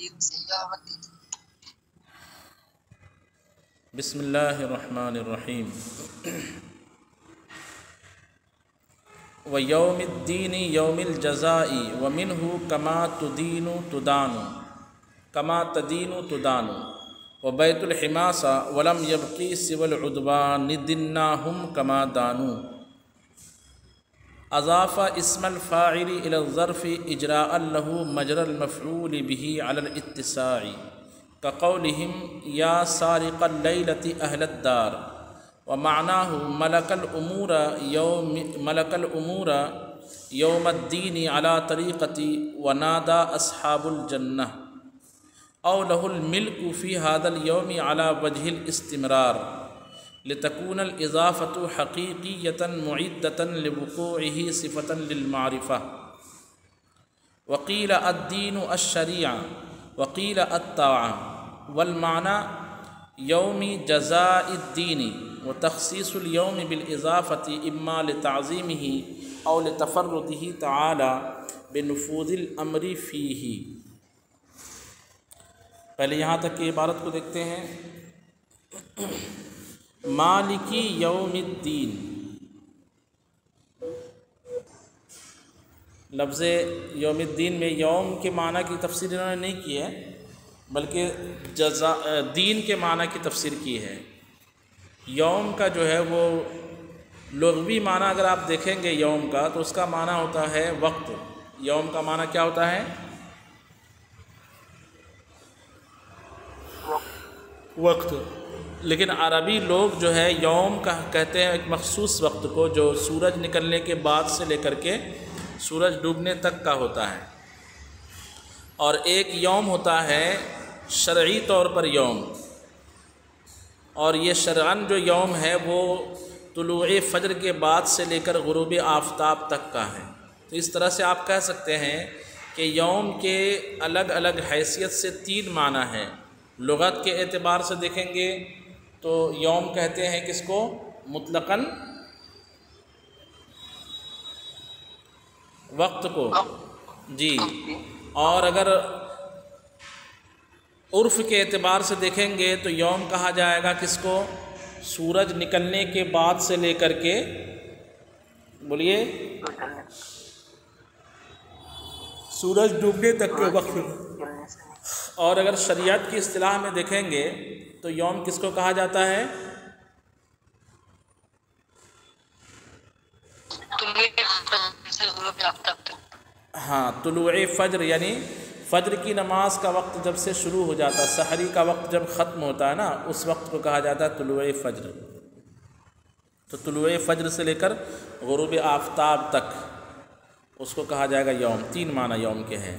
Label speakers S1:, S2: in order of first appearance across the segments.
S1: دین سے یوم الدین۔
S2: بسم اللہ الرحمن الرحیم۔ وَيَوْمِ الدِّينِ يَوْمِ الْجَزَاءِ وَمِنْهُ كَمَا تُدِينُ تُدَانُ كَمَا تَدِينُ تُدَانُ وَبَيْتُ الْحِمَاسَ وَلَمْ يَبْقِ سِوَى الْعُدْوَانِ دِنَّاهُمْ كَمَا دَانُوا۔ اضاف اسم الفاعل الى الظرف اجراء له مجرى المفعول به على الاتساع كقولهم يا سارق الليلة اهل الدار، ومعناه ملك الامور يوم الدين على طريقة ونادى اصحاب الجنة، او له الملك في هذا اليوم على وجه الاستمرار لتكون الإضافة حقيقية معدة لوقوعه صفة للمعرفة، وقيل الدين الشريعة وقيل الطاعة، والمعنى يوم جزاء الدين، وتخصيص اليوم بالإضافة إما لتعظيمه أو لتفرده تعالى بنفوذ الأمر فيه۔ پہلے یہاں تک کی عبارت کو دیکھتے ہیں۔ مالکی یوم الدین، لفظ یوم الدین میں یوم کے معنی کی تفسیر انہوں نے نہیں کی ہے، بلکہ دین کے معنی کی تفسیر کی ہے۔ یوم کا جو ہے وہ لغوی معنی اگر آپ دیکھیں گے یوم کا تو اس کا معنی ہوتا ہے وقت۔ یوم کا معنی کیا ہوتا ہے؟ وقت۔ لیکن عربی لوگ جو ہے یوم کا کہتے ہیں ایک مخصوص وقت کو جو سورج نکلنے کے بعد سے لے کر کے سورج ڈوبنے تک کا ہوتا ہے، اور ایک یوم ہوتا ہے شرعی طور پر یوم، اور یہ شرعاً جو یوم ہے وہ طلوع فجر کے بعد سے لے کر غروب آفتاب تک کا ہے۔ تو اس طرح سے آپ کہہ سکتے ہیں کہ یوم کے الگ الگ حیثیت سے تین معنی ہیں۔ لغت کے اعتبار سے دیکھیں گے تو یوم کہتے ہیں کس کو؟ مطلقاً وقت کو، جی۔ اور اگر عرف کے اعتبار سے دیکھیں گے تو یوم کہا جائے گا کس کو؟ سورج نکلنے کے بعد سے لے کر کے، بولیے، سورج ڈوبنے تک کے وقت۔ اور اگر شریعت کی اصطلاح میں دیکھیں گے تو یوم کس کو کہا جاتا ہے؟ ہاں، طلوع فجر، یعنی فجر کی نماز کا وقت جب سے شروع ہو جاتا ہے، سحری کا وقت جب ختم ہوتا ہے نا، اس وقت کو کہا جاتا ہے طلوع فجر۔ تو طلوع فجر سے لے کر غروب آفتاب تک اس کو کہا جائے گا یوم۔ تین معنی یوم کے ہیں۔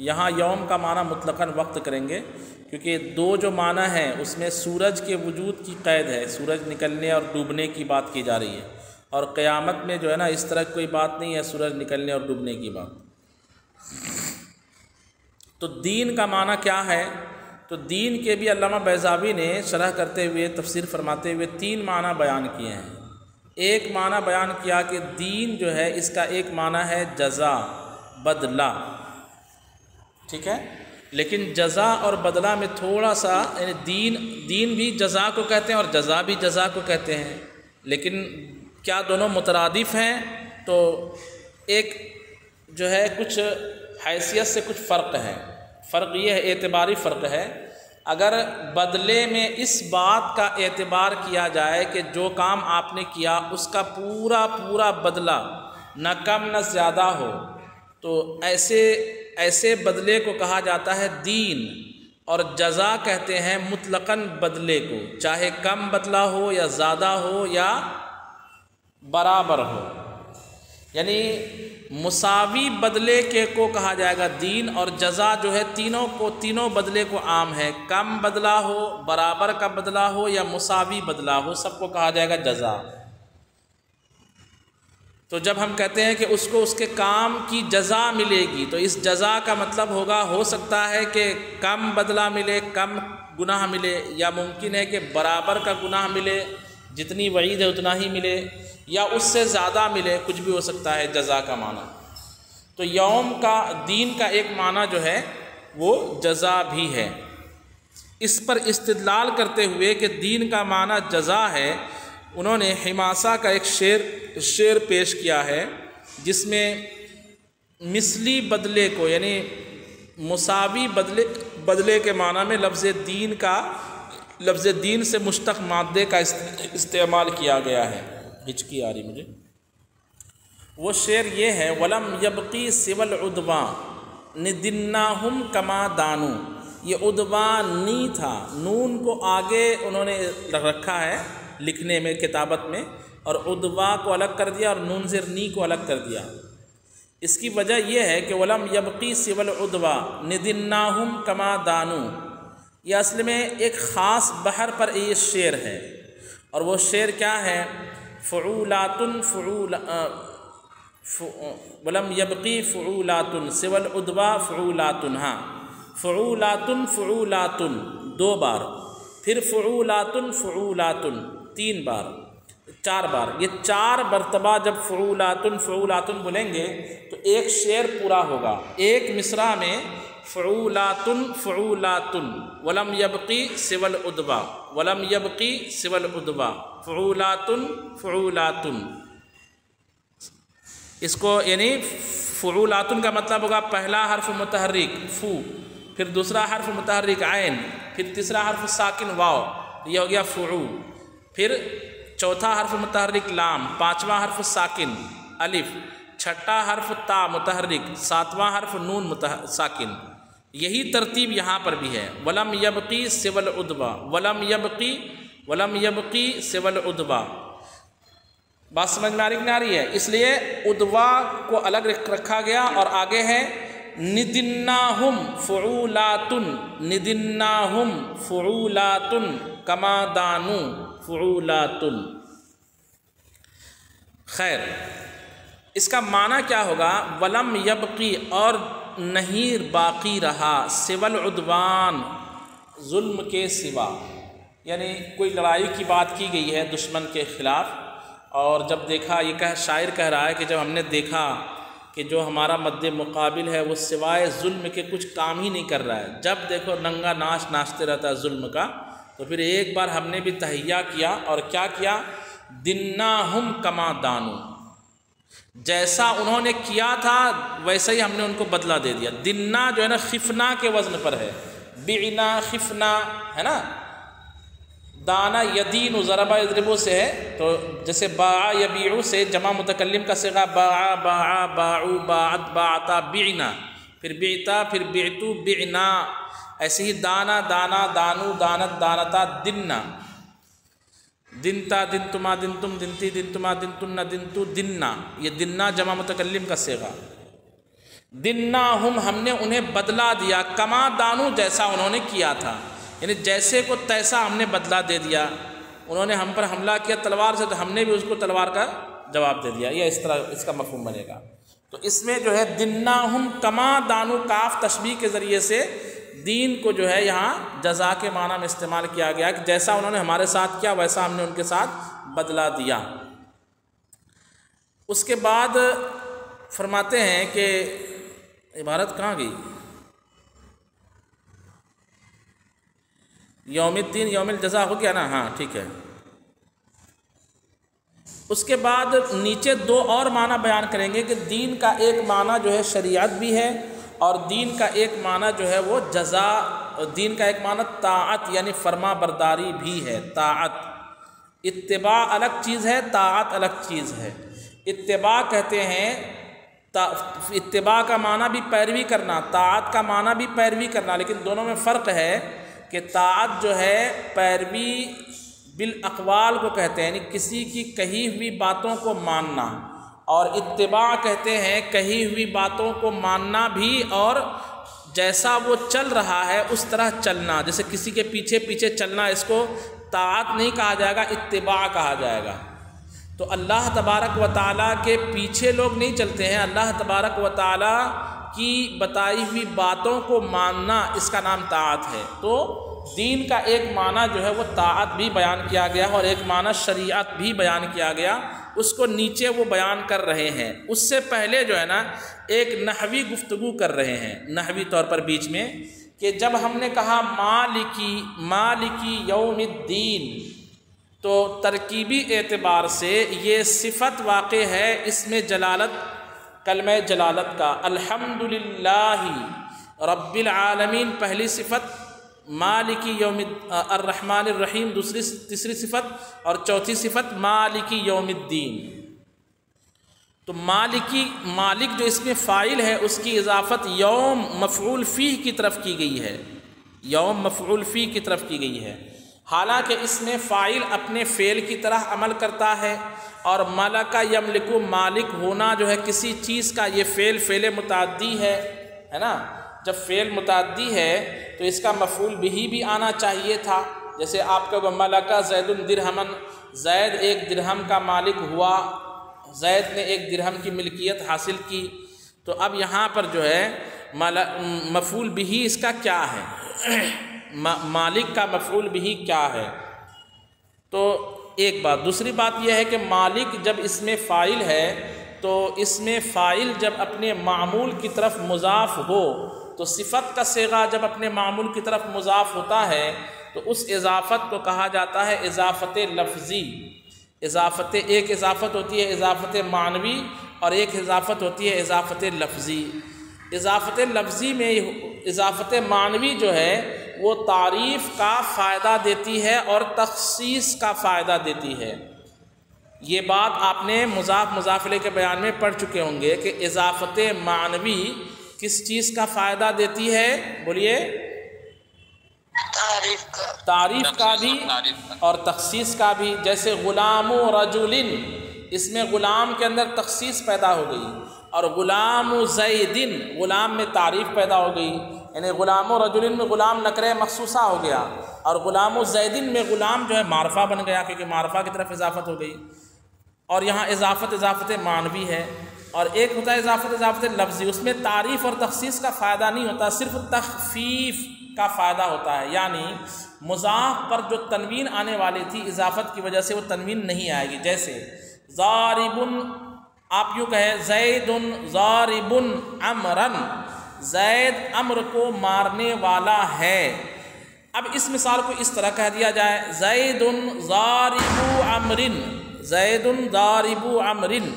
S2: یہاں یوم کا معنی مطلقاً وقت کریں گے، کیونکہ دو جو معنی ہیں اس میں سورج کے وجود کی قید ہے، سورج نکلنے اور ڈوبنے کی بات کی جا رہی ہے، اور قیامت میں جو ہے نا اس طرح کوئی بات نہیں ہے سورج نکلنے اور ڈوبنے کی بات۔ تو دین کا معنی کیا ہے؟ تو دین کے بھی علامہ بیضاوی نے شرح کرتے ہوئے، تفسیر فرماتے ہوئے تین معنی بیان کیے ہیں۔ ایک معنی بیان کیا کہ دین جو ہے اس کا ایک معنی ہے جزا، بدلہ، ٹھیک ہے؟ لیکن جزا اور بدلہ میں تھوڑا سا، یعنی دین بھی جزا کو کہتے ہیں اور جزا بھی جزا کو کہتے ہیں، لیکن کیا دونوں مترادف ہیں؟ تو ایک جو ہے کچھ حیثیت سے کچھ فرق ہے۔ فرق یہ ہے، اعتباری فرق ہے۔ اگر بدلے میں اس بات کا اعتبار کیا جائے کہ جو کام آپ نے کیا اس کا پورا پورا بدلہ نہ کم نہ زیادہ ہو، تو ایسے بدلے کو کہا جاتا ہے دین، اور جزا کہتے ہیں مطلقاً بدلے کو، چاہے کم بدلہ ہو یا زیادہ ہو یا برابر ہو، یعنی مساوی بدلے کے کو کہا جائے گا دین، اور جزا جو ہے تینوں بدلے کو عام ہے، کم بدلہ ہو، برابر کا بدلہ ہو یا مساوی بدلہ ہو، سب کو کہا جائے گا جزا۔ تو جب ہم کہتے ہیں کہ اس کو اس کے کام کی جزا ملے گی، تو اس جزا کا مطلب ہوگا، ہو سکتا ہے کہ کم بدلہ ملے، کم گناہ ملے، یا ممکن ہے کہ برابر کا گناہ ملے، جتنی وعید ہے اتنا ہی ملے، یا اس سے زیادہ ملے، کچھ بھی ہو سکتا ہے جزا کا معنی۔ تو یوم کا، دین کا ایک معنی جو ہے وہ جزا بھی ہے۔ اس پر استدلال کرتے ہوئے کہ دین کا معنی جزا ہے، انہوں نے حماسہ کا ایک شعر پیش کیا ہے جس میں مثلی بدلے کو یعنی مساوی بدلے کے معنی میں لفظ دین سے مشتق مادے کا استعمال کیا گیا ہے۔ ہچکی آ رہی مجھے۔ وہ شعر یہ ہے، وَلَمْ يَبْقِ سِوَى الْعُدْوَى نِدِنَّاهُمْ كَمَا دَانُوا۔ یہ عدوہ نی تھا، نون کو آگے انہوں نے رکھا ہے لکھنے میں، کتابت میں، اور عدوہ کو الگ کر دیا اور نون زیر نی کو الگ کر دیا۔ اس کی وجہ یہ ہے کہ وَلَمْ يَبْقِ سِوَى الْعُدْوَى نِدِنَّاهُمْ كَمَا دَانُوا۔ یہ اصل میں ایک خاص بحر پر یہ شعر ہے، اور وہ شعر کیا ہے؟ وَلَمْ يَبْقِ فُعُولَاتٌ سِوَى الْعُدْوَى فُعُولَاتٌ، ہاں فُعُولَاتٌ دو بار، پھر فُعُولَاتٌ 3 بار، 4 بار۔ یہ 4 مرتبہ جب فعولاتن بولیں گے تو ایک شعر پورا ہوگا۔ ایک مصرع میں فعولاتن ولم یبقی سوى العدوى، ولم یبقی سوى العدوى، فعولاتن۔ اس کو یعنی فعولاتن کا مطلب ہوگا پہلا حرف متحرک فو، پھر دوسرا حرف متحرک عین، پھر تیسرا حرف ساکن واو، یہ ہو گیا فعو، پھر چوتھا حرف متحرک لام، پانچواں حرف ساکن الف، چھٹا حرف تا متحرک، ساتواں حرف نون ساکن۔ یہی ترتیب یہاں پر بھی ہے، ولم یبقی سوى العدوى، ولم یبقی سوى العدوى۔ بات سمجھ میں آ رہی ہے؟ اس لیے عدوہ کو الگ رکھا گیا، اور آگے ہے ندناہم فعولاتن، ندناہم فعولاتن کما دانو فعولاتن۔ خیر، اس کا معنی کیا ہوگا؟ ولم یبقی، اور نہیں باقی رہا، سوى العدوان، ظلم کے سوا، یعنی کوئی لڑائی کی بات کی گئی ہے دشمن کے خلاف، اور جب دیکھا، یہ شاعر کہہ رہا ہے کہ جب ہم نے دیکھا کہ جو ہمارا مد مقابل ہے وہ سوائے ظلم کے کچھ کام ہی نہیں کر رہا ہے، جب دیکھو ننگا ناچ ناچتے رہتا ہے ظلم کا، تو پھر ایک بار ہم نے بھی تہیہ کیا، اور کیا کیا؟ دناہم کما دانو، جیسا انہوں نے کیا تھا ویسا ہی ہم نے ان کو بدلہ دے دیا۔ دنا جو ہے نا خفنا کے وزن پر ہے، بعنا خفنا ہے نا، دانا یدین ضربہ یضربو سے ہے، تو جیسے باع یبیعو سے جمع متکلم کا صیغہ باع باعا باعو باعت باعتا بعنا، پھر بعتا، پھر بعتو بعنا، ایسے ہی دانا دانا دانو دانت دانتا دننا، دنتا دنتما دنتم دنتی دنتما دنتن دنتو دننا، یہ دننا جمع متکلم کا صیغہ۔ دناہم، ہم نے انہیں بدلہ دیا، کما دانو، جیسا انہوں نے کیا تھا، یعنی جیسے کو تیسا ہم نے بدلہ دے دیا۔ انہوں نے ہم پر حملہ کیا تلوار سے، تو ہم نے بھی اس کو تلوار کا جواب دے دیا، یہ اس طرح اس کا مفہوم بنے گا۔ تو اس میں جو ہے دناہم کما دانو، کاف تشبیہ کے ذریعے سے دین کو جو ہے یہاں جزا کے معنی میں استعمال کیا گیا کہ جیسا انہوں نے ہمارے ساتھ کیا ویسا ہم نے ان کے ساتھ بدلہ دیا۔ اس کے بعد فرماتے ہیں کہ عبارت کہاں گئی؟ یوم الدین یوم الجزا ہو گیا نا، ہاں ٹھیک ہے۔ اس کے بعد نیچے 2 اور معنی بیان کریں گے کہ دین کا ایک معنی جو ہے شریعت بھی ہے، اور دین کا ایک معنی جو ہے وہ جزا، دین کا ایک معنی طاعت یعنی فرما برداری بھی ہے۔ طاعت، اتباع الگ چیز ہے، طاعت الگ چیز ہے۔ اتباع کہتے ہیں، اتباع کا معنی بھی پیروی کرنا، طاعت کا معنی بھی پیروی کرنا، لیکن دونوں میں فرق ہے کہ طاعت جو ہے پیروی بالاقوال کو کہتے ہیں، یعنی کسی کی کہی ہوئی باتوں کو ماننا، اور اتباع کہتے ہیں کہی ہوئی باتوں کو ماننا بھی، اور جیسا وہ چل رہا ہے اس طرح چلنا۔ جیسے کسی کے پیچھے پیچھے چلنا، اس کو طاعت نہیں کہا جائے گا، اتباع کہا جائے گا۔ تو اللہ تبارک و تعالیٰ کے پیچھے لوگ نہیں چلتے ہیں، اللہ تبارک و تعالیٰ کی بتائی ہوئی باتوں کو ماننا، اس کا نام طاعت ہے۔ تو دین کا ایک معنی جو ہے وہ طاعت بھی بیان کیا گیا، اور ایک معنی شریعت بھی بیان کیا گیا، اس کو نیچے وہ بیان کر رہے ہیں۔ اس سے پہلے جو ہے نا ایک نحوی گفتگو کر رہے ہیں نحوی طور پر بیچ میں، کہ جب ہم نے کہا مالکی یوم الدین تو ترکیبی اعتبار سے یہ صفت واقع ہے اس میں جلالت، کلمہ جلالت کا، الحمدللہ رب العالمین پہلی صفت، مالکی یوم الرحمن الرحیم تیسری صفت، اور چوتھی صفت مالکی یوم الدین۔ تو مالک جو اس میں فاعل ہے اس کی اضافت یوم مفعول فیہ کی طرف کی گئی ہے، یوم مفعول فیہ کی طرف کی گئی ہے، حالانکہ اس میں فاعل اپنے فعل کی طرح عمل کرتا ہے، اور ملک یملک مالک ہونا جو ہے کسی چیز کا، یہ فعل متعدی ہے نا، جب فعل متعدی ہے تو اس کا مفعول بہ بھی آنا چاہیے تھا، جیسے آپ کا ملک زید درہمن، زید ایک درہم کا مالک ہوا، زید نے ایک درہم کی ملکیت حاصل کی، تو اب یہاں پر جو ہے مفعول بہ اس کا کیا ہے، مالک کا مفعول بہ کیا ہے؟ تو ایک بات، دوسری بات یہ ہے کہ مالک جب اس میں فاعل ہے تو اس میں فاعل جب اپنے معمول کی طرف مضاف ہو تو صفت کا صیغہ جب اپنے معمول کی طرف مضاف ہوتا ہے تو اس اضافت کو کہا جاتا ہے اضافت لفظی۔ ایک اضافت ہوتی ہے اضافت معنوی اور ایک اضافت ہوتی ہے اضافت لفظی۔ اضافت لفظی میں اضافت معنوی جو ہے وہ تعریف کا فائدہ دیتی ہے اور تخصیص کا فائدہ دیتی ہے۔ یہ بات آپ نے مضاف الیہ کے بیان میں پڑھ چکے ہوں گے کہ اضافت معنوی کس چیز کا فائدہ دیتی ہے؟ بولیے، تعریف کا بھی اور تخصیص کا بھی۔ جیسے غلام رجل، اس میں غلام کے اندر تخصیص پیدا ہو گئی، اور غلام زیدن، غلام میں تعریف پیدا ہو گئی، یعنی غلام رجل میں غلام نکرہ مخصوصہ ہو گیا، اور غلام زیدن میں غلام جو ہے معرفہ بن گیا کیونکہ معرفہ کی طرف اضافت ہو گئی۔ اور یہاں اضافت معنوی ہے، اور ایک ہوتا ہے اضافت لفظی، اس میں تعریف اور تخصیص کا فائدہ نہیں ہوتا، صرف تخفیف کا فائدہ ہوتا ہے، یعنی مضاف پر جو تنوین آنے والی تھی اضافت کی وجہ سے وہ تنوین نہیں آئے گی۔ جیسے ضارب، آپ یوں کہیں زید ضارب عمرن، زید عمر کو مارنے والا ہے۔ اب اس مثال کو اس طرح کہہ دیا جائے زید ضارب عمرن، زید ضارب عمرن،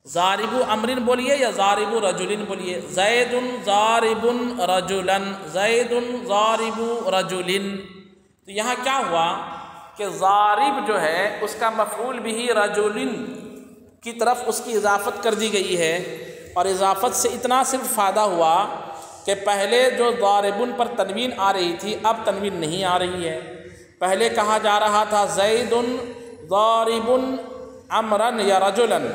S2: ضارب عمرن بولیے یا ضارب رجلن بولیے، زید ضارب رجلن، زید ضارب رجلن۔ تو یہاں کیا ہوا کہ ضارب جو ہے اس کا مفعول بھی رجلن کی طرف اس کی اضافت کر دی گئی ہے، اور اضافت سے اتنا صرف فائدہ ہوا کہ پہلے جو ضاربن پر تنوین آ رہی تھی اب تنوین نہیں آ رہی ہے۔ پہلے کہا جا رہا تھا زید ضارب عمرن یا رجلن،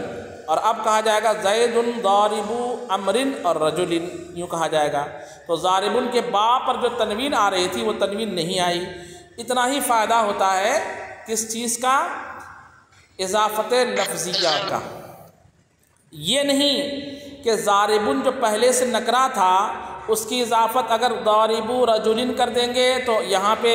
S2: اور اب کہا جائے گا زید ضارب عمرن اور رجلن، یوں کہا جائے گا۔ تو ضاربن کے با پر جو تنوین آ رہی تھی وہ تنوین نہیں آئی۔ اتنا ہی فائدہ ہوتا ہے کس چیز کا؟ اضافت لفظیہ کا۔ یہ نہیں کہ ضاربن جو پہلے سے نکرہ تھا اس کی اضافت اگر ضارب رجلن کر دیں گے تو یہاں پہ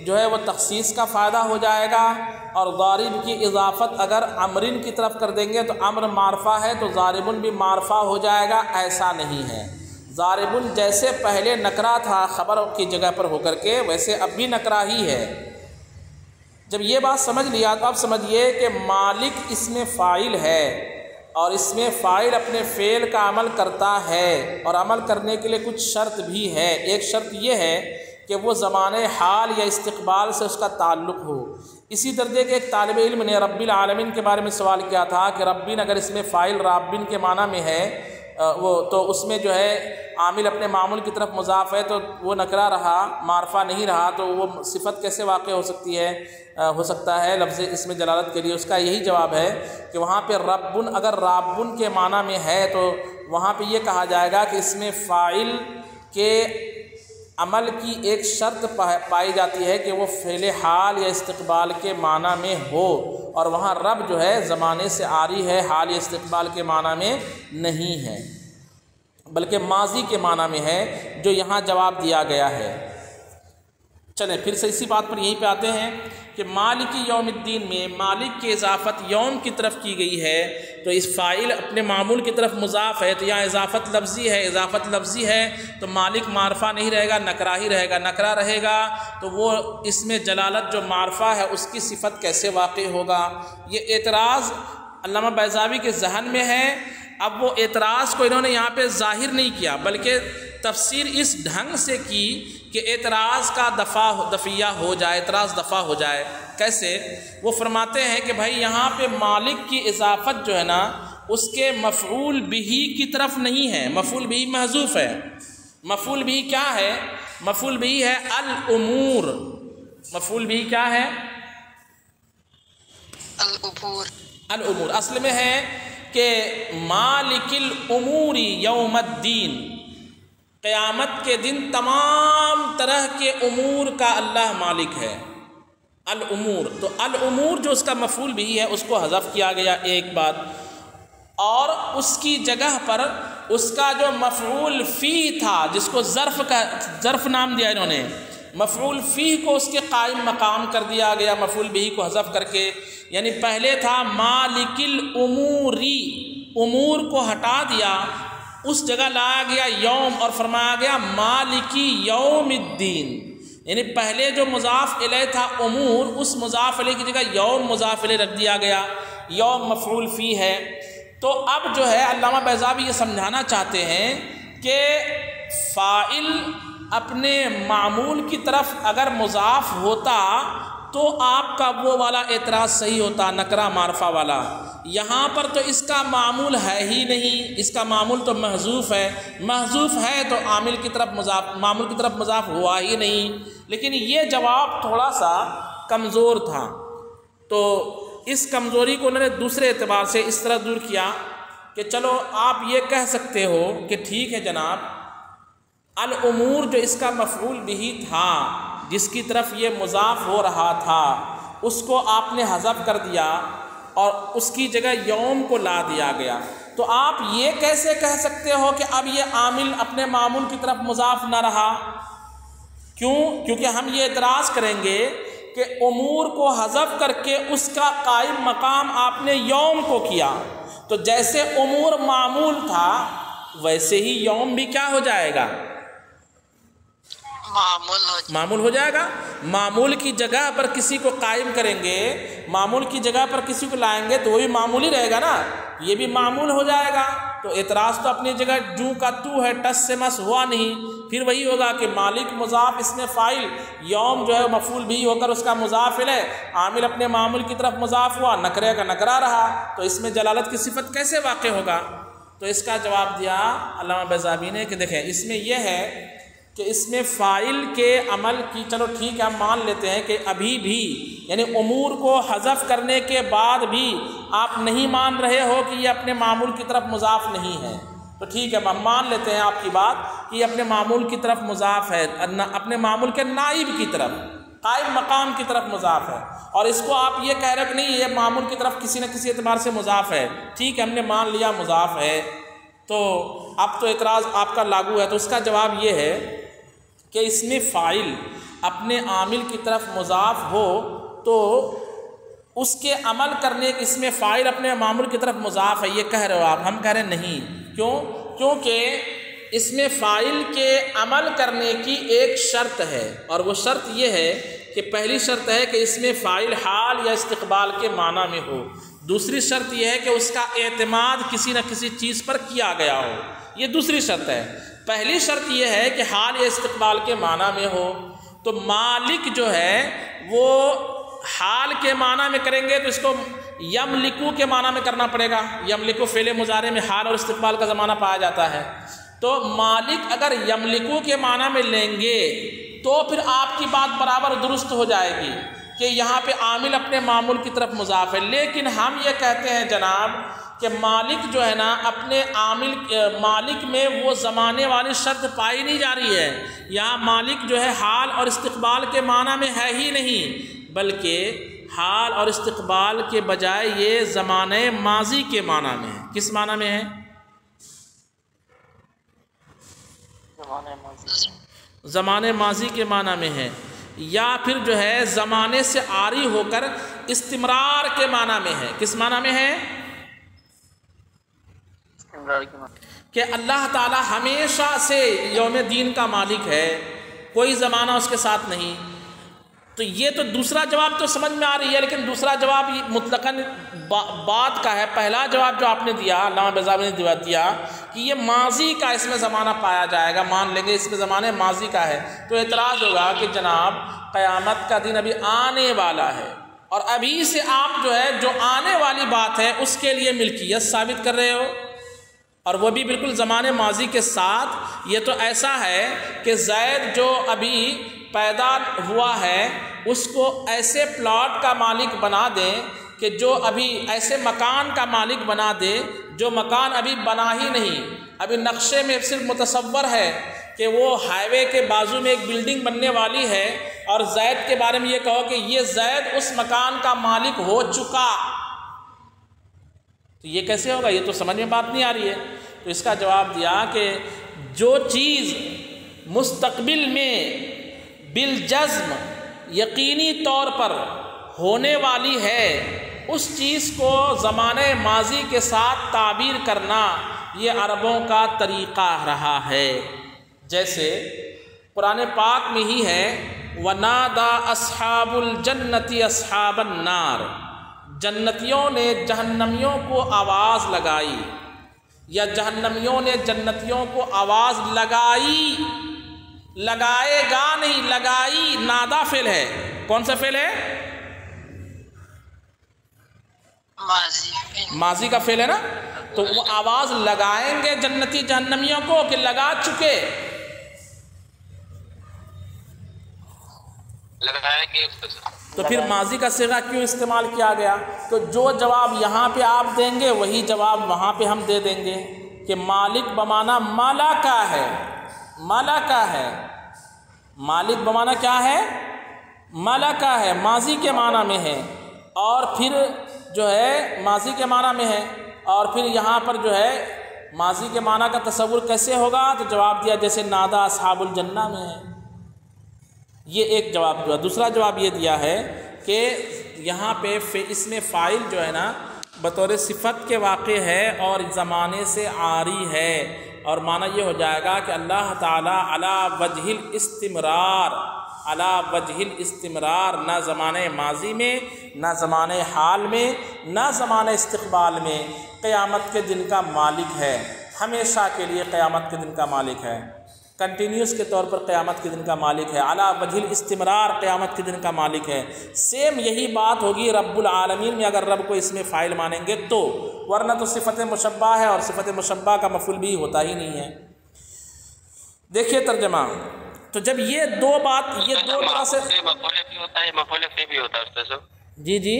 S2: جو ہے وہ تخصیص کا فائدہ ہو جائے گا، اور ضارب کی اضافت اگر عمرن کی طرف کر دیں گے تو عمر معرفہ ہے تو ضاربن بھی معرفہ ہو جائے گا۔ ایسا نہیں ہے، ضاربن جیسے پہلے نکرہ تھا خبر کی جگہ پر ہو کر کے، ویسے اب بھی نکرہ ہی ہے۔ جب یہ بات سمجھ لیا تو اب سمجھیے کہ مالک اس میں فاعل ہے، اور اس میں فاعل اپنے فعل کا عمل کرتا ہے، اور عمل کرنے کے لیے کچھ شرط بھی ہے۔ ایک شرط یہ ہے کہ وہ زمان حال یا استقبال سے اس کا تعلق ہو۔ اسی درجے کے ایک طالب علم نے رب العالمین کے بارے میں سوال کیا تھا کہ ربین اگر اس میں فاعل رابن کے معنی میں ہے تو اس میں جو ہے عامل اپنے معمول کی طرف مضاف ہے تو وہ نکرہ رہا، معرفہ نہیں رہا، تو وہ صفت کیسے واقع ہو سکتی ہے، ہو سکتا ہے لفظ اس میں جلالت کے لیے؟ اس کا یہی جواب ہے کہ وہاں پہ ربن اگر رابن کے معنی میں ہے تو وہاں پہ یہ کہا جائے گا کہ اس میں فاعل کے عمل کی ایک شرط پائی جاتی ہے کہ وہ فعل حال یا استقبال کے معنی میں ہو، اور وہاں رب جو ہے زمانے سے عاری ہے، حال یا استقبال کے معنی میں نہیں ہے، بلکہ ماضی کے معنی میں ہے جو یہاں جواب دیا گیا ہے۔ چلیں پھر سے اسی بات پر یہیں پہ آتے ہیں کہ مالک یوم الدین میں مالک کی اضافت یوم کی طرف کی گئی ہے، تو اس فاعل اپنے معمول کی طرف مضاف ہے، تو یہاں اضافت لفظی ہے، اضافت لفظی ہے تو مالک معرفہ نہیں رہے گا، نکرہ ہی رہے گا، نکرہ رہے گا تو وہ اس میں جلالت جو معرفہ ہے اس کی صفت کیسے واقع ہوگا؟ یہ اعتراض علامہ بیضاوی کے ذہن میں ہے۔ اب وہ اعتراض کو انہوں نے یہاں پہ ظاہر نہیں کیا بلکہ تفسیر اس ڈھنگ سے کی کہ اعتراض کا دفعہ ہو جائے، اعتراض دفع ہو جائے۔ کیسے؟ وہ فرماتے ہیں کہ بھائی یہاں پہ مالک کی اضافت جو ہے نا اس کے مفعول بہی کی طرف نہیں ہے، مفعول بہی محذوف ہے۔ مفعول بہی کیا ہے؟ مفعول بہی ہے الامور۔ مفعول بہی کیا ہے؟ الامور اصل میں ہے کہ مالک الامور یوم الدین، قیامت کے دن تمام طرح کے امور کا اللہ مالک ہے۔ الامور، تو الامور جو اس کا مفعول بھی ہے اس کو حذف کیا گیا ایک بات، اور اس کی جگہ پر اس کا جو مفعول فی تھا جس کو ظرف نام دیا انہوں نے، مفعول فی کو اس کے قائم مقام کر دیا گیا مفعول بھی کو حذف کر کے۔ یعنی پہلے تھا مالک الاموری، امور کو ہٹا دیا، اس جگہ لایا گیا یوم اور فرمایا گیا مالکی یوم الدین۔ یعنی پہلے جو مضاف الیہ تھا امور، اس مضاف الیہ کی جگہ یوم مضاف الیہ رکھ دیا گیا، یوم مفعول فی ہے۔ تو اب جو ہے علامہ بیضاوی یہ سمجھانا چاہتے ہیں کہ فاعل اپنے معمول کی طرف اگر مضاف ہوتا تو آپ کا وہ والا اعتراض صحیح ہوتا، نکرہ معرفہ والا۔ یہاں پر تو اس کا معمول ہے ہی نہیں، اس کا معمول تو محذوف ہے، محذوف ہے تو عامل کی طرف مضاف، معمول کی طرف مضاف ہوا ہی نہیں۔ لیکن یہ جواب تھوڑا سا کمزور تھا، تو اس کمزوری کو انہوں نے دوسرے اعتبار سے اس طرح دور کیا کہ چلو آپ یہ کہہ سکتے ہو کہ ٹھیک ہے جناب، الامور جو اس کا مفعول بھی تھا جس کی طرف یہ مضاف ہو رہا تھا اس کو آپ نے حذف کر دیا اور اس کی جگہ یوم کو لا دیا گیا، تو آپ یہ کیسے کہہ سکتے ہو کہ اب یہ عامل اپنے معمول کی طرف مضاف نہ رہا؟ کیوں؟ کیونکہ ہم یہ اعتراض کریں گے کہ امور کو حذف کر کے اس کا قائم مقام آپ نے یوم کو کیا، تو جیسے امور معمول تھا ویسے ہی یوم بھی کیا ہو جائے گا؟ معمول ہو جائے گا۔ معمول کی جگہ پر کسی کو قائم کریں گے، معمول کی جگہ پر کسی کو لائیں گے تو وہ بھی معمول ہی رہے گا نا، یہ بھی معمول ہو جائے گا۔ تو اعتراض تو اپنی جگہ جو کا تو ہے، ٹس سے مس ہوا نہیں۔ پھر وہی ہوگا کہ مالک مضاف، اس میں فاعل، یوم جو ہے مفعول بھی ہو کر اس کا مضاف ہے، عامل اپنے معمول کی طرف مضاف ہوا، نکرے کا نکرہ رہا، تو اس میں جلالت کی صفت کیسے واقع ہوگا؟ تو اس کا جواب دیا علامہ بیضاوی نے کہ دیکھیں اس میں یہ ہے کہ اس میں فاعل کے عمل کی، چلو ٹھیک ہے ہم مان لیتے ہیں کہ ابھی بھی یعنی امور کو حذف کرنے کے بعد بھی آپ نہیں مان رہے ہو کہ یہ اپنے معمول کی طرف مضاف نہیں ہے، تو ٹھیک ہے ہم مان لیتے ہیں آپ کی بات کہ یہ اپنے معمول کی طرف مضاف ہے، اپنے معمول کے نائب کی طرف، قائم مقام کی طرف مضاف ہے، اور اس کو آپ یہ کہہ رہے کہ نہیں یہ معمول کی طرف کسی نہ کسی اعتبار سے مضاف ہے، ٹھیک ہے ہم نے مان لیا مضاف ہے، تو اب تو اعتراض آپ کا لاگو ہے۔ تو اس کا جواب یہ ہے کہ اس میں فاعل اپنے عامل کی طرف مضاف ہو تو اس کے عمل کرنے، اس میں فاعل اپنے معمول کی طرف مضاف ہے، یہ کہہ رہے ہو آپ، ہم کہہ رہے نہیں۔ کیوں؟ کیونکہ اس میں فاعل کے عمل کرنے کی ایک شرط ہے، اور وہ شرط یہ ہے کہ پہلی شرط ہے کہ اس میں فاعل حال یا استقبال کے معنی میں ہو، دوسری شرط یہ ہے کہ اس کا اعتماد کسی نہ کسی چیز پر کیا گیا ہو، یہ دوسری شرط ہے۔ پہلی شرط یہ ہے کہ حال یا استقبال کے معنی میں ہو، تو مالک جو ہے وہ حال کے معنی میں کریں گے تو اس کو یملکو کے معنی میں کرنا پڑے گا، یملکو فعل مضارع میں حال اور استقبال کا زمانہ پایا جاتا ہے، تو مالک اگر یملکو کے معنی میں لیں گے تو پھر آپ کی بات برابر درست ہو جائے گی کہ یہاں پہ عامل اپنے معمول کی طرف مضاف ہے۔ لیکن ہم یہ کہتے ہیں جناب کہ مالک جو ہے نا اپنے عامل، مالک میں وہ زمانے والی شرط پائی نہیں جا رہی ہے، یہاں مالک جو ہے حال اور استقبال کے معنی میں ہے ہی نہیں، بلکہ حال اور استقبال کے بجائے یہ زمانے ماضی کے معنی میں ہے۔ کس معنی میں ہے؟ زمانے ماضی کے معنی میں ہے۔ یا پھر جو ہے زمانے سے عاری ہو کر استمرار کے معنی میں ہے۔ کس معنی میں ہے؟ کہ اللہ تعالی ہمیشہ سے یوم دین کا مالک ہے، کوئی زمانہ اس کے ساتھ نہیں۔ تو یہ تو دوسرا جواب تو سمجھ میں آ رہی ہے، لیکن دوسرا جواب مطلقاً بات کا ہے۔ پہلا جواب جو آپ نے دیا، علامہ بیضاوی نے دیا کہ یہ ماضی کا اس میں زمانہ پایا جائے گا، مان لیں گے اس میں زمانہ ماضی کا ہے، تو اعتراض ہوگا کہ جناب قیامت کا دن ابھی آنے والا ہے، اور ابھی سے آپ جو ہے جو آنے والی بات ہے اس کے لیے ملکیت ثابت کر رہے ہو، اور وہ بھی بالکل زمانے ماضی کے ساتھ۔ یہ تو ایسا ہے کہ زید جو ابھی پیدا ہوا ہے اس کو ایسے پلاٹ کا مالک بنا دیں کہ جو ابھی ایسے مکان کا مالک بنا دے جو مکان ابھی بنا ہی نہیں، ابھی نقشے میں صرف متصور ہے کہ وہ ہائی وے کے بازو میں ایک بلڈنگ بننے والی ہے، اور زید کے بارے میں یہ کہو کہ یہ زید اس مکان کا مالک ہو چکا، تو یہ کیسے ہوگا؟ یہ تو سمجھ میں بات نہیں آ رہی ہے۔ تو اس کا جواب دیا کہ جو چیز مستقبل میں بالجزم یقینی طور پر ہونے والی ہے، اس چیز کو زمانے ماضی کے ساتھ تعبیر کرنا یہ عربوں کا طریقہ رہا ہے۔ جیسے قرآن پاک میں ہی ہے وَنَادَى أَصْحَابُ الْجَنَّةِ أَصْحَابَ النَّارِ، جنتیوں نے جہنمیوں کو آواز لگائی، یا جہنمیوں نے جنتیوں کو آواز لگائی، لگائے گا نہیں، لگائی نادا فعل ہے۔ کون سا فعل ہے؟ ماضی کا فعل ہے نا، تو وہ آواز لگائیں گے جنتی جہنمیوں کو کہ لگا چکے؟ لگائیں گے۔ تو پھر ماضی کا صیغہ کیوں استعمال کیا گیا؟ تو جو جواب یہاں پہ آپ دیں گے وہی جواب وہاں پہ ہم دے دیں گے کہ مالک بمانا مالا کا ہے، مالا کا ہے، مالک بمانا کیا ہے؟ مالا کا ہے، ماضی کے معنی میں ہے، اور پھر جو ہے ماضی کے معنی میں ہے، اور پھر یہاں پر جو ہے ماضی کے معنی کا تصور کیسے ہوگا؟ تو جواب دیا جیسے نادا اصحاب الجنہ میں ہے۔ یہ ایک جواب دیا۔ دوسرا جواب یہ دیا ہے کہ یہاں پہ اس میں فاعل جو ہے نا بطور صفت کے واقع ہے اور زمانے سے عاری ہے، اور معنی یہ ہو جائے گا کہ اللہ تعالیٰ علی وجہ الاستمرار، علی وجہ الاستمرار، نہ زمانے ماضی میں، نہ زمانے حال میں، نہ زمانے استقبال میں، قیامت کے دن کا مالک ہے، ہمیشہ کے لیے قیامت کے دن کا مالک ہے، کنٹینیوس کے طور پر قیامت کے دن کا مالک ہے، علی وجہ الاستمرار قیامت کے دن کا مالک ہے۔ سیم یہی بات ہوگی رب العالمین میں اگر رب کو اس میں فاعل مانیں گے تو، ورنہ تو صفت مشبہ ہے، اور صفت مشبہ کا مفعول بھی ہوتا ہی نہیں ہے۔ دیکھیے ترجمہ، تو جب یہ دو بات، یہ دو طرح سے
S1: مفعول بھی ہوتا ہے، مفعول فی بھی ہوتا ہے استاذ صاحب۔
S2: جی جی،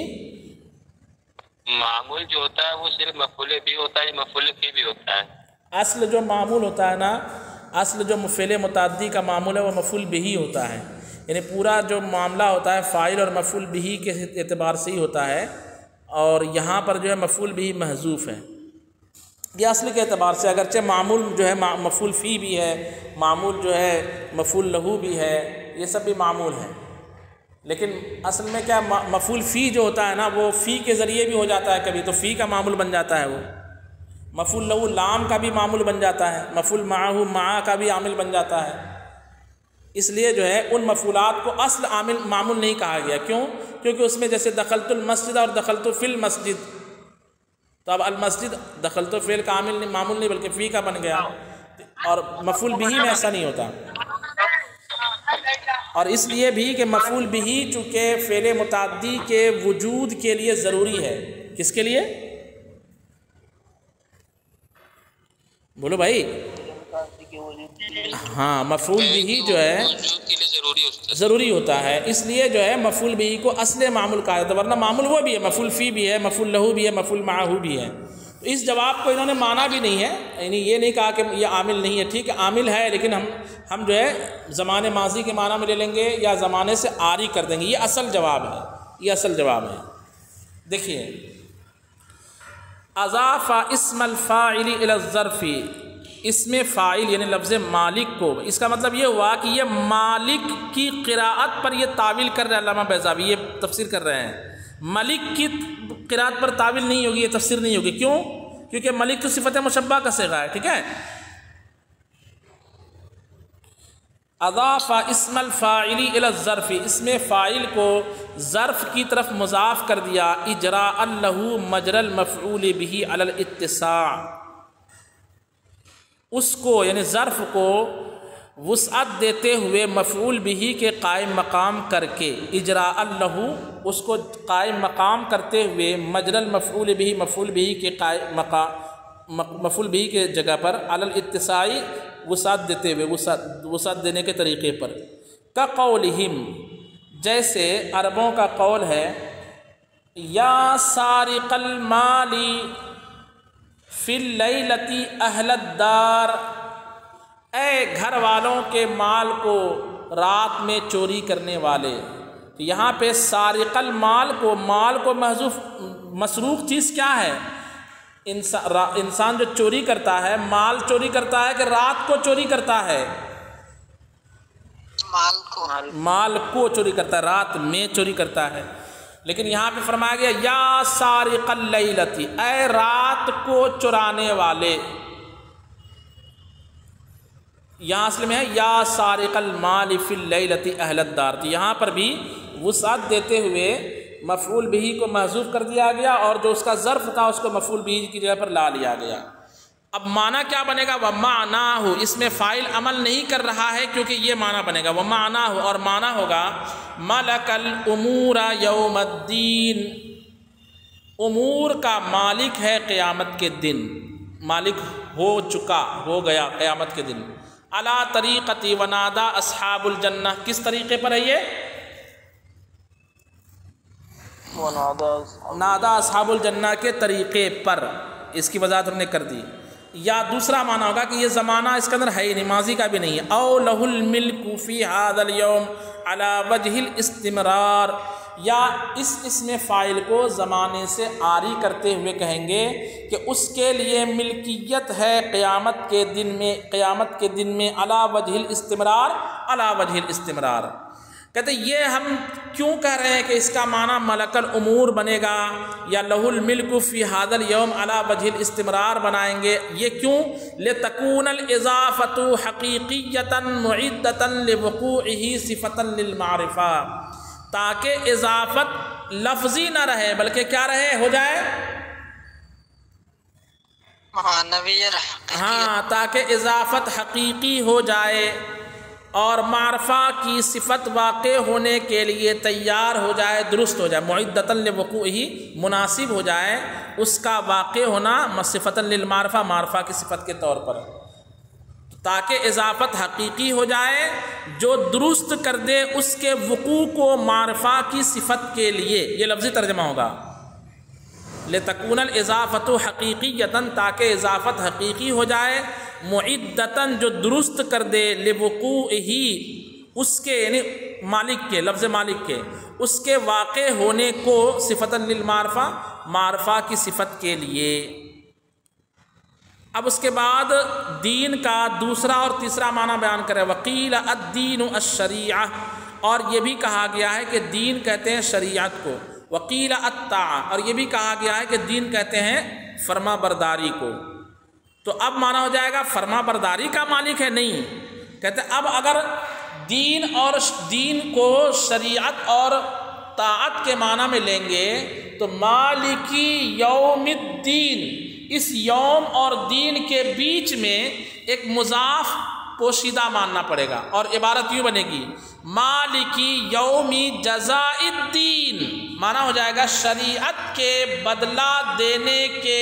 S1: معمول جو ہوتا ہے وہ صرف مفعول بھی ہوتا ہے، مفعول فی بھی ہوتا ہے۔
S2: اصل جو معمول ہوتا ہے نا، اصل جو فعل متعدی کا معمول ہے وہ مفعول بہ ہوتا ہے، یعنی پورا جو معاملہ ہوتا ہے فاعل اور مفعول بہ کے اعتبار سے ہی ہوتا ہے، اور یہاں پر جو ہے مفعول بہ محذوف ہے۔ یہ اصل کے اعتبار سے اگرچہ معمول جو ہے مفعول فی بھی ہے، معمول جو ہے مفعول لہو بھی ہے، یہ سب بھی معمول ہے، لیکن اصل میں کیا مفعول فی جو ہوتا ہے نا وہ فی کے ذریعے بھی ہو جاتا ہے، کبھی تو فی کا معمول بن جاتا ہے، وہ مفعول لہو لام کا بھی معمول بن جاتا ہے، مفعول معہ معہ کا بھی عامل بن جاتا ہے۔ اس لیے جو ہے ان مفعولات کو اصل عامل معمول نہیں کہا گیا، کیوں؟ کیونکہ اس میں جیسے دخلت المسجد اور دخلت فی المسجد، تو اب المسجد دخلت فعل کا عامل معمول نہیں بلکہ فی کا بن گیا، اور مفعول بہ میں ایسا نہیں ہوتا۔ اور اس لیے بھی کہ مفعول بہ چونکہ فعل متعدی کے وجود کے لیے ضروری ہے، کس کے لیے؟ بولو بھائی، ہاں مفعول بہ جو ہے ضروری ہوتا ہے، اس لیے جو ہے مفعول بہ کو اصل معمول کہا جاتا ہے، ورنہ معمول وہ بھی ہے، مفعول فی بھی ہے، مفعول لہو بھی ہے، مفعول معہ بھی ہے۔ تو اس جواب کو انہوں نے مانا بھی نہیں ہے، یعنی یہ نہیں کہا کہ یہ عامل نہیں ہے، ٹھیک ہے عامل ہے، لیکن ہم جو ہے زمانے ماضی کے معنی میں لے لیں گے یا زمانے سے عاری کر دیں گے، یہ اصل جواب ہے، یہ اصل جواب ہے۔ دیکھیے اضاف اسم الفاعل الى الظرف، اس میں فاعل یعنی لفظ مالک کو، اس کا مطلب یہ ہوا کہ یہ مالک کی قراءت پر یہ تعویل کر رہے ہیں علامہ بیضاوی، یہ تفسیر کر رہے ہیں۔ ملک کی قراءت پر تعویل نہیں ہوگی، یہ تفسیر نہیں ہوگی۔ کیوں؟ کیونکہ ملک تو صفت مشبہ کا صیغہ ہے، ٹھیک ہے۔ اضاف اسم الفاعل الی الظرف، اس میں فاعل کو ظرف کی طرف مضاف کر دیا، اجراء له مجرى المفعول به علی الاتساع، اس کو یعنی ظرف کو وسعت دیتے ہوئے مفعول به کے قائم مقام کر کے، اجراء له اس کو قائم مقام کرتے ہوئے، مجرى المفعول به مفعول به کے قائم مقام، مفعول به کے جگہ پر، علی الاتساع وسعت دیتے ہوئے، وسعت دینے کے طریقے پر۔ کا قولہم، جیسے عربوں کا قول ہے، یا سارق المال فی اللیلۃ اہل الدار، اے گھر والوں کے مال کو رات میں چوری کرنے والے۔ تو یہاں پہ سارق المال کو، مال کو محذوف، مسروق چیز کیا ہے؟ انسان جو چوری کرتا ہے، مال چوری کرتا ہے کہ رات کو چوری کرتا ہے؟ مال کو چوری کرتا ہے، رات میں چوری کرتا ہے۔ لیکن یہاں پہ فرمایا گیا یا سارق اللیلۃ، اے رات کو چرانے والے۔ یہاں اصل میں ہے یا سارق المال فی اللیلۃ اہل الدار، تو یہاں پر بھی وسعت دیتے ہوئے مفعول به کو محذوف کر دیا گیا، اور جو اس کا ظرف تھا اس کو مفعول به کی جگہ پر لا لیا گیا۔ اب معنی کیا بنے گا؟ وَمَعْنَاهُ، اس میں فاعل عمل نہیں کر رہا ہے کیونکہ یہ معنی بنے گا وَمَعْنَاهُ، اور معنی ہوگا مَلَكَ الْأُمُورَ يَوْمَ الدِّينِ، امور کا مالک ہے قیامت کے دن، مالک ہو چکا، ہو گیا قیامت کے دن۔ عَلَى طَرِيقَةِ وَنَادَى أَصْحَابُ الْجَنَّةِ، کس طریقے پر ہے یہ؟ نادا اصحاب الجنہ کے طریقے پر، اس کی وضاحت ہم نے کر دی۔ یا دوسرا معنی ہوگا کہ یہ زمانہ اس کے اندر ہے نہیں، ماضی کا بھی نہیں ہے۔ او لہ الملک فی ھذا اليوم علی وجہ الاستمرار، یا اس اسم فاعل کو زمانے سے عاری کرتے ہوئے کہیں گے کہ اس کے لیے ملکیت ہے قیامت کے دن میں، قیامت کے دن میں، علی وجہ الاستمرار، علی وجہ الاستمرار۔ کہتے یہ ہم کیوں کہہ رہے ہیں کہ اس کا معنی ملک الامور بنے گا یا لہ الملک فی ھذا الیوم علی وجہ الاستمرار بنائیں گے؟ یہ کیوں؟ لتکون الاضافۃ حقیقیۃ معدۃ لوقوعہ صفۃ للمعرفہ، تاکہ اضافت لفظی نہ رہے بلکہ کیا رہے، ہو جائے
S3: معنوی،
S2: ہاں، تاکہ اضافت حقیقی ہو جائے اور معرفہ کی صفت واقع ہونے کے لیے تیار ہو جائے، درست ہو جائے، معدۃ لوقوعہ، مناسب ہو جائے اس کا واقع ہونا، صفۃ للمعرفہ، معرفہ کی صفت کے طور پر، تاکہ اضافت حقیقی ہو جائے جو درست کر دے اس کے وقوع کو معرفہ کی صفت کے لیے۔ یہ لفظی ترجمہ ہوگا لتکون الاضافۃ حقیقیۃ، تاکہ اضافت حقیقی ہو جائے، معدتاً جو درست کر دے، لوقوعہ اس کے یعنی مالک کے، لفظ مالک کے، اس کے واقع ہونے کو، صفۃ للمعرفہ، معرفہ کی صفت کے لیے۔ اب اس کے بعد دین کا دوسرا اور تیسرا معنی بیان کرے، وقیل الدین الشریعہ، اور یہ بھی کہا گیا ہے کہ دین کہتے ہیں شریعت کو، وقیل الطاعہ، اور یہ بھی کہا گیا ہے کہ دین کہتے ہیں فرما برداری کو۔ تو اب معنی ہو جائے گا فرما برداری کا مالک ہے؟ نہیں، کہتے اب اگر دین اور دین کو شریعت اور طاعت کے معنی میں لیں گے تو مالکی یوم الدین، اس یوم اور دین کے بیچ میں ایک مضاف پوشیدہ ماننا پڑے گا، اور عبارت یوں بنے گی مالکی یومی جزاء الدین، معنی ہو جائے گا شریعت کے بدلہ دینے کے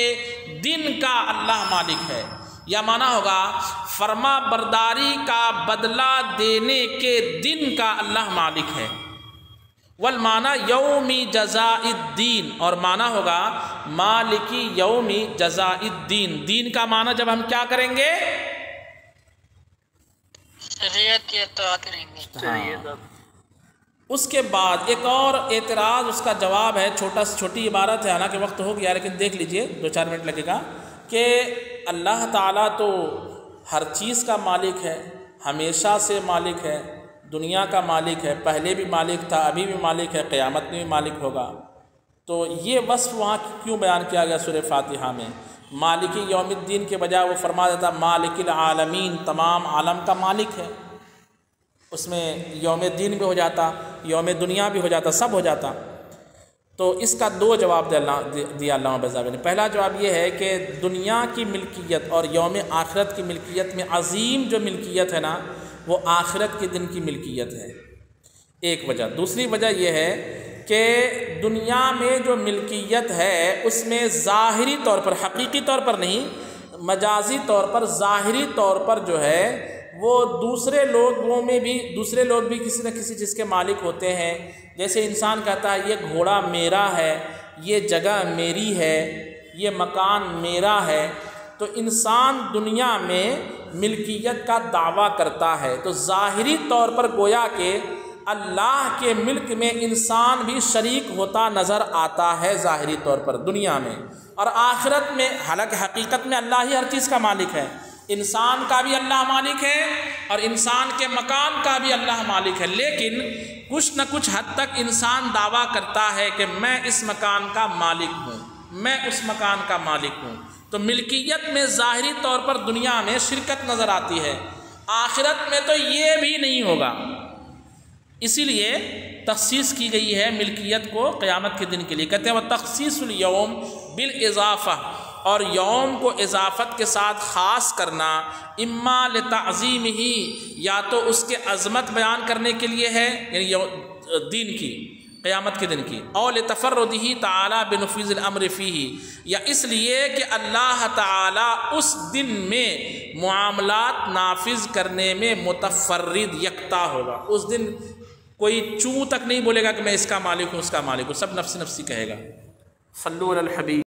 S2: دن کا اللہ مالک ہے، یا معنی ہوگا فرما برداری کا بدلہ دینے کے دن کا اللہ مالک ہے۔ والمعنی یومی جزاء الدین، اور معنی ہوگا مالکی یومی جزاء الدین۔ دین کا معنی جب ہم کیا کریں گے؟
S3: شریعت کی اطاعت کریں گے۔
S2: اس کے بعد ایک اور اعتراض، اس کا جواب ہے، چھوٹی عبارت ہے، حالانکہ وقت ہو گیا لیکن دیکھ لیجئے، 2-4 منٹ لگے گا، کہ اللہ تعالیٰ تو ہر چیز کا مالک ہے، ہمیشہ سے مالک ہے، دنیا کا مالک ہے، پہلے بھی مالک تھا، ابھی بھی مالک ہے، قیامت میں بھی مالک ہوگا۔ تو یہ وصف وہاں کیوں بیان کیا گیا سورہ فاتحہ میں؟ مالک یوم الدین کے بجائے وہ فرما دیتا مالک العالمین، تمام عالم کا مالک ہے، اس میں یوم الدین بھی ہو جاتا، یوم دنیا بھی ہو جاتا، سب ہو جاتا۔ تو اس کا دو جواب دیا علامہ بیضاوی نے۔ پہلا جواب یہ ہے کہ دنیا کی ملکیت اور یوم آخرت کی ملکیت میں عظیم جو ملکیت ہے نا، وہ آخرت کے دن کی ملکیت ہے، ایک وجہ۔ دوسری وجہ یہ ہے کہ دنیا میں جو ملکیت ہے اس میں ظاہری طور پر، حقیقی طور پر نہیں، مجازی طور پر، ظاہری طور پر جو ہے وہ دوسرے لوگ بھی کسی نہ کسی چیز کے مالک ہوتے ہیں۔ جیسے انسان کہتا ہے یہ گھوڑا میرا ہے، یہ جگہ میری ہے، یہ مکان میرا ہے، تو انسان دنیا میں ملکیت کا دعویٰ کرتا ہے۔ تو ظاہری طور پر گویا کہ اللہ کے ملک میں انسان بھی شریک ہوتا نظر آتا ہے ظاہری طور پر دنیا میں، اور آخرت میں حالانکہ حقیقت میں اللہ ہی ہر چیز کا مالک ہے۔ انسان کا بھی اللہ مالک ہے اور انسان کے مکان کا بھی اللہ مالک ہے، لیکن کچھ نہ کچھ حد تک انسان دعویٰ کرتا ہے کہ میں اس مکان کا مالک ہوں، میں اس مکان کا مالک ہوں۔ تو ملکیت میں ظاہری طور پر دنیا میں شرکت نظر آتی ہے، آخرت میں تو یہ بھی نہیں ہوگا۔ اسی لیے تخصیص کی گئی ہے ملکیت کو قیامت کے دن کے لیے۔ کہتے ہیں وہ تخصیص الیوم بالاضافہ، اور یوم کو اضافت کے ساتھ خاص کرنا، اما لتعظیم ہی، یا تو اس کے عظمت بیان کرنے کے لیے ہے، یعنی دین کی، قیامت کے دن کی، او لتفردہ تعالی بنفوذ الامر فیہ، یا اس لیے کہ اللہ تعالی اس دن میں معاملات نافذ کرنے میں متفرد، یکتا ہوگا۔ اس دن کوئی چوں تک نہیں بولے گا کہ میں اس کا مالک ہوں، اس کا مالک ہوں، سب نفسی نفسی کہے گا۔ صلو علی الحبیب۔